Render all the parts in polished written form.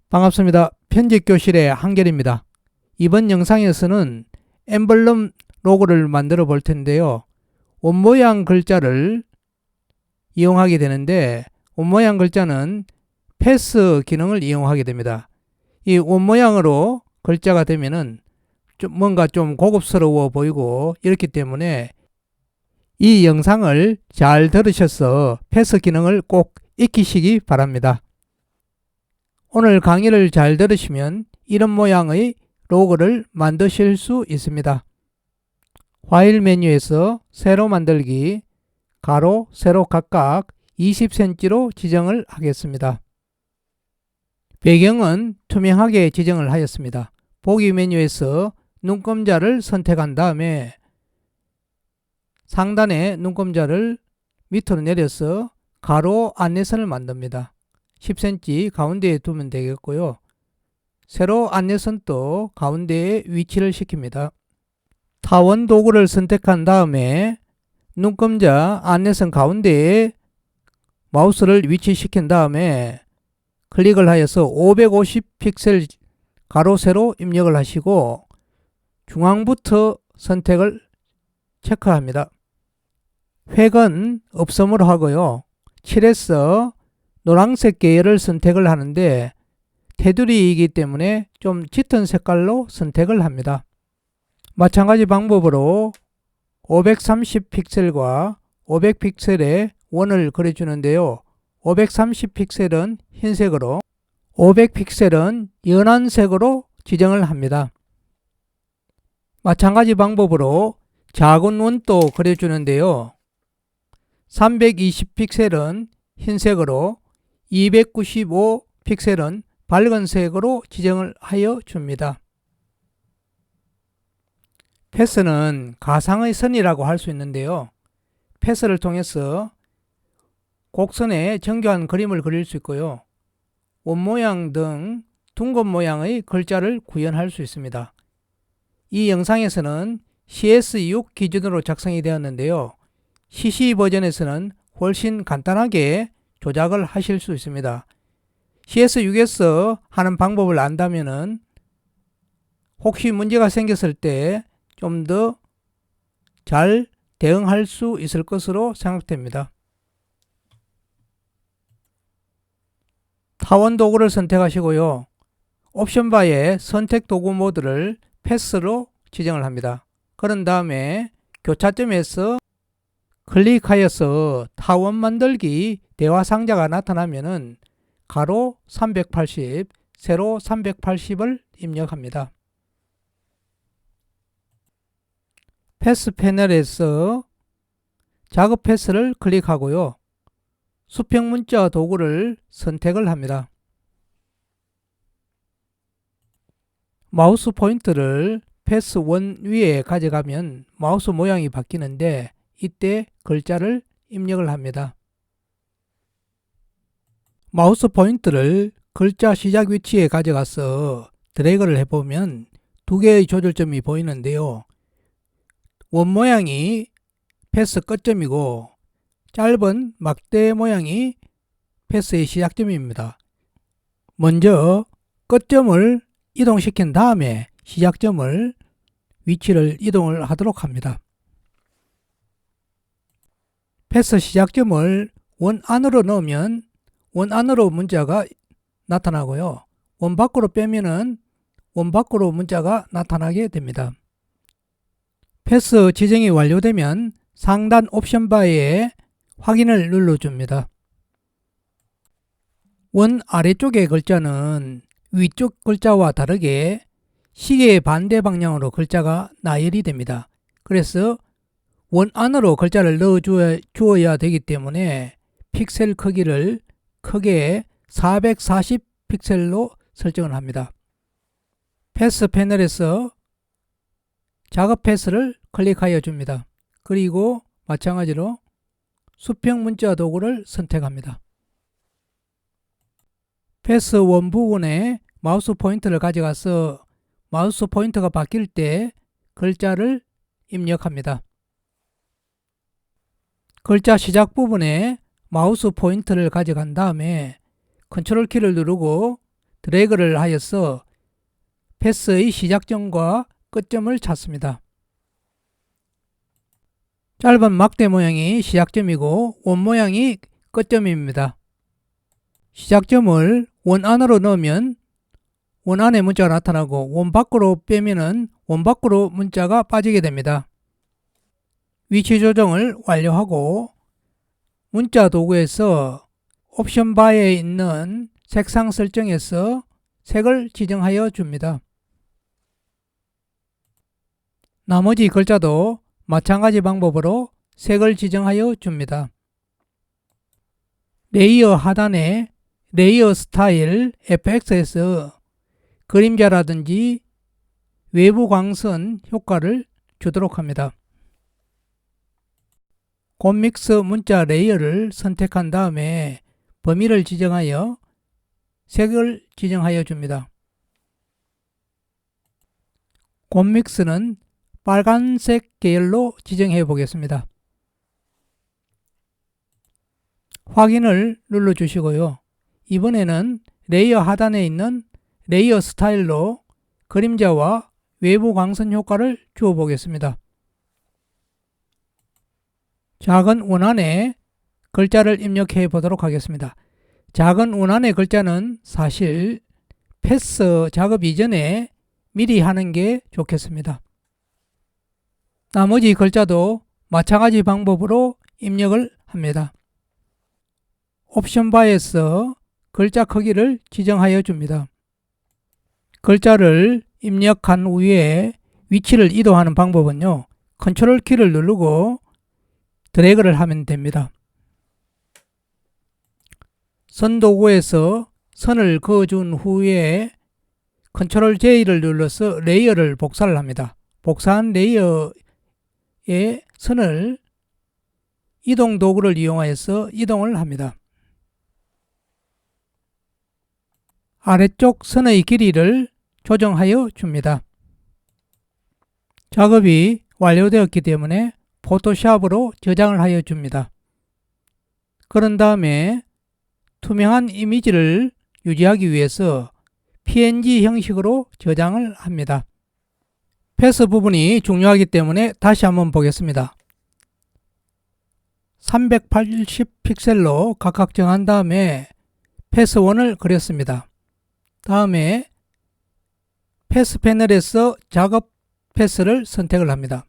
반갑습니다. 편집교실의 한결입니다. 이번 영상에서는 엠블럼 로고를 만들어 볼 텐데요. 원모양 글자를 이용하게 되는데, 원모양 글자는 패스 기능을 이용하게 됩니다. 이 원모양으로 글자가 되면은 뭔가 좀 고급스러워 보이고 이렇기 때문에 이 영상을 잘 들으셔서 패스 기능을 꼭 익히시기 바랍니다. 오늘 강의를 잘 들으시면 이런 모양의 로고를 만드실 수 있습니다. 파일 메뉴에서 세로 만들기, 가로, 세로 각각 20cm로 지정을 하겠습니다. 배경은 투명하게 지정을 하였습니다. 보기 메뉴에서 눈금자를 선택한 다음에 상단에 눈금자를 밑으로 내려서 가로 안내선을 만듭니다. 10cm 가운데에 두면 되겠고요. 세로 안내선도 가운데에 위치를 시킵니다. 타원 도구를 선택한 다음에 눈금자 안내선 가운데에 마우스를 위치시킨 다음에 클릭을 하여서 550픽셀 가로 세로 입력을 하시고 중앙부터 선택을 체크합니다. 획은 없음으로 하고요. 칠해서 노란색 계열을 선택을 하는데 테두리이기 때문에 좀 짙은 색깔로 선택을 합니다. 마찬가지 방법으로 530픽셀과 500픽셀의 원을 그려주는데요. 530픽셀은 흰색으로, 500픽셀은 연한 색으로 지정을 합니다. 마찬가지 방법으로 작은 원도 그려주는데요. 320픽셀은 흰색으로, 295픽셀은 밝은 색으로 지정을 하여 줍니다. 패스는 가상의 선이라고 할 수 있는데요. 패스를 통해서 곡선에 정교한 그림을 그릴 수 있고요. 원모양 등 둥근 모양의 글자를 구현할 수 있습니다. 이 영상에서는 CS6 기준으로 작성이 되었는데요. CC 버전에서는 훨씬 간단하게 조작을 하실 수 있습니다. CS6에서 하는 방법을 안다면은 혹시 문제가 생겼을 때 좀 더 잘 대응할 수 있을 것으로 생각됩니다. 타원 도구를 선택하시고요. 옵션 바에 선택 도구 모드를 패스로 지정을 합니다. 그런 다음에 교차점에서 클릭하여서 타원 만들기 대화 상자가 나타나면은 가로 380, 세로 380을 입력합니다. 패스 패널에서 작업 패스를 클릭하고요. 수평 문자 도구를 선택을 합니다. 마우스 포인트를 패스 1 위에 가져가면 마우스 모양이 바뀌는데 이때 글자를 입력을 합니다. 마우스 포인트를 글자 시작 위치에 가져가서 드래그를 해보면 두 개의 조절점이 보이는데요. 원 모양이 패스 끝점이고 짧은 막대 모양이 패스의 시작점입니다. 먼저 끝점을 이동시킨 다음에 시작점을 위치를 이동을 하도록 합니다. 패스 시작점을 원 안으로 넣으면 원 안으로 문자가 나타나고요. 원 밖으로 빼면은 원 밖으로 문자가 나타나게 됩니다. 패스 지정이 완료되면 상단 옵션 바에 확인을 눌러줍니다. 원 아래쪽의 글자는 위쪽 글자와 다르게 시계의 반대 방향으로 글자가 나열이 됩니다. 그래서 원 안으로 글자를 넣어 주어야 되기 때문에 픽셀 크기를 크게 440픽셀로 설정을 합니다. 패스 패널에서 작업 패스를 클릭하여 줍니다. 그리고 마찬가지로 수평 문자 도구를 선택합니다. 패스 1 부분에 마우스 포인터를 가져가서 마우스 포인터가 바뀔 때 글자를 입력합니다. 글자 시작 부분에 마우스 포인터를 가져간 다음에 컨트롤 키를 누르고 드래그를 하여서 패스의 시작점과 끝점을 찾습니다. 짧은 막대 모양이 시작점이고 원 모양이 끝점입니다. 시작점을 원 안으로 넣으면 원 안에 문자가 나타나고 원 밖으로 빼면은 원 밖으로 문자가 빠지게 됩니다. 위치 조정을 완료하고 문자 도구에서 옵션 바에 있는 색상 설정에서 색을 지정하여 줍니다. 나머지 글자도 마찬가지 방법으로 색을 지정하여 줍니다. 레이어 하단에 레이어 스타일 FX에서 그림자라든지 외부 광선 효과를 주도록 합니다. 콤믹스 문자 레이어를 선택한 다음에 범위를 지정하여 색을 지정하여 줍니다. 콤믹스는 빨간색 계열로 지정해 보겠습니다. 확인을 눌러 주시고요. 이번에는 레이어 하단에 있는 레이어 스타일로 그림자와 외부 광선 효과를 주어 보겠습니다. 작은 원안에 글자를 입력해 보도록 하겠습니다. 작은 원안의 글자는 사실 패스 작업 이전에 미리 하는 게 좋겠습니다. 나머지 글자도 마찬가지 방법으로 입력을 합니다. 옵션 바에서 글자 크기를 지정하여 줍니다. 글자를 입력한 후에 위치를 이동하는 방법은요, 컨트롤 키를 누르고 드래그를 하면 됩니다. 선 도구에서 선을 그어준 후에 컨트롤 J를 눌러서 레이어를 복사를 합니다. 복사한 레이어의 선을 이동 도구를 이용하여서 이동을 합니다. 아래쪽 선의 길이를 조정하여 줍니다. 작업이 완료되었기 때문에 포토샵으로 저장을 하여 줍니다. 그런 다음에 투명한 이미지를 유지하기 위해서 PNG 형식으로 저장을 합니다. 패스 부분이 중요하기 때문에 다시 한번 보겠습니다. 380 픽셀로 각각 정한 다음에 패스 1을 그렸습니다. 다음에 패스 패널에서 작업 패스를 선택을 합니다.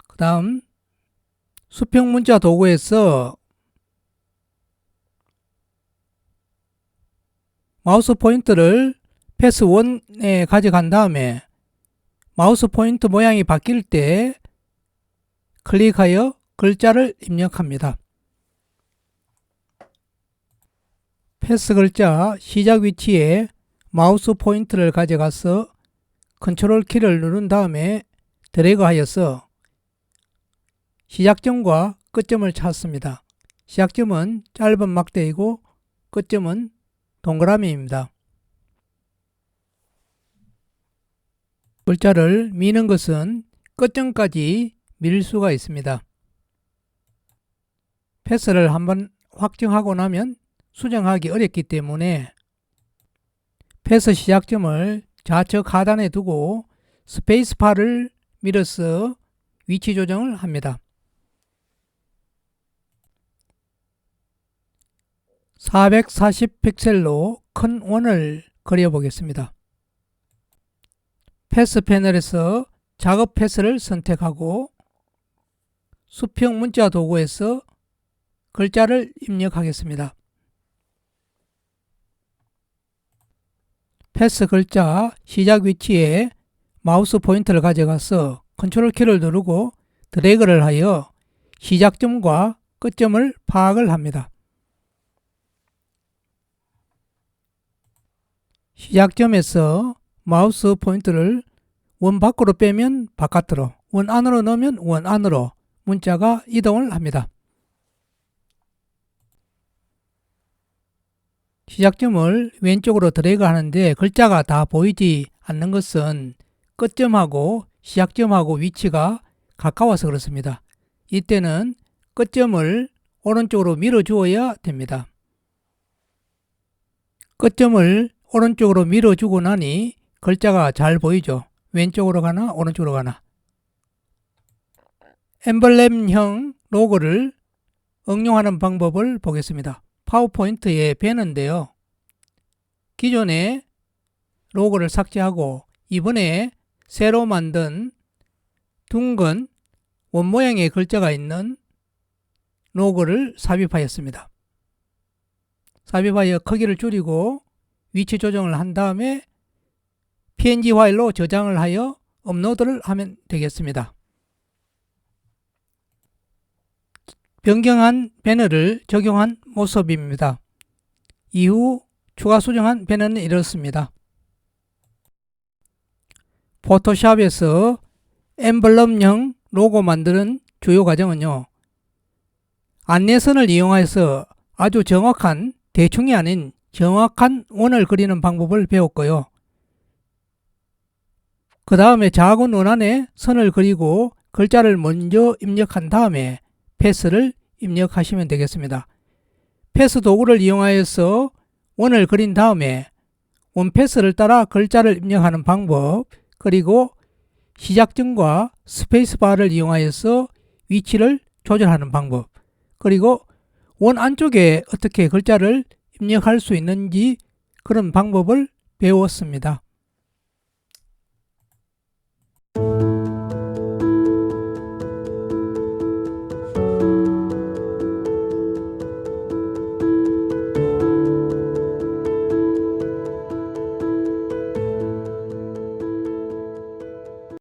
그 다음 수평 문자 도구에서 마우스 포인트를 패스 1에 가져간 다음에 마우스 포인트 모양이 바뀔 때 클릭하여 글자를 입력합니다. 패스 글자 시작 위치에 마우스 포인트를 가져가서 컨트롤 키를 누른 다음에 드래그 하여서 시작점과 끝점을 찾습니다. 시작점은 짧은 막대이고 끝점은 동그라미입니다. 글자를 미는 것은 끝점까지 밀 수가 있습니다. 패스를 한번 확정하고 나면 수정하기 어렵기 때문에 패스 시작점을 좌측 하단에 두고 스페이스바를 밀어서 위치 조정을 합니다. 440 픽셀로 큰 원을 그려 보겠습니다. 패스 패널에서 작업 패스를 선택하고 수평 문자 도구에서 글자를 입력하겠습니다. 패스 글자 시작 위치에 마우스 포인트를 가져가서 컨트롤 키를 누르고 드래그를 하여 시작점과 끝점을 파악을 합니다. 시작점에서 마우스 포인트를 원 밖으로 빼면 바깥으로, 원 안으로 넣으면 원 안으로 문자가 이동을 합니다. 시작점을 왼쪽으로 드래그 하는데 글자가 다 보이지 않는 것은 끝점하고 시작점하고 위치가 가까워서 그렇습니다. 이때는 끝점을 오른쪽으로 밀어 주어야 됩니다. 끝점을 오른쪽으로 밀어주고 나니 글자가 잘 보이죠. 왼쪽으로 가나 오른쪽으로 가나. 엠블렘형 로고를 응용하는 방법을 보겠습니다. 파워포인트의 배너인데요. 기존에 로고를 삭제하고 이번에 새로 만든 둥근 원 모양의 글자가 있는 로고를 삽입하였습니다. 삽입하여 크기를 줄이고 위치 조정을 한 다음에 PNG 파일로 저장을 하여 업로드를 하면 되겠습니다. 변경한 배너를 적용한 모습입니다. 이후 추가 수정한 배너는 이렇습니다. 포토샵에서 엠블럼형 로고 만드는 주요 과정은요. 안내선을 이용해서 아주 정확한 대충이 아닌 정확한 원을 그리는 방법을 배웠고요. 그 다음에 작은 원 안에 선을 그리고 글자를 먼저 입력한 다음에 패스를 입력하시면 되겠습니다. 패스 도구를 이용하여서 원을 그린 다음에 원 패스를 따라 글자를 입력하는 방법, 그리고 시작점과 스페이스바를 이용하여서 위치를 조절하는 방법, 그리고 원 안쪽에 어떻게 글자를 입력할 수 있는지 그런 방법을 배웠습니다.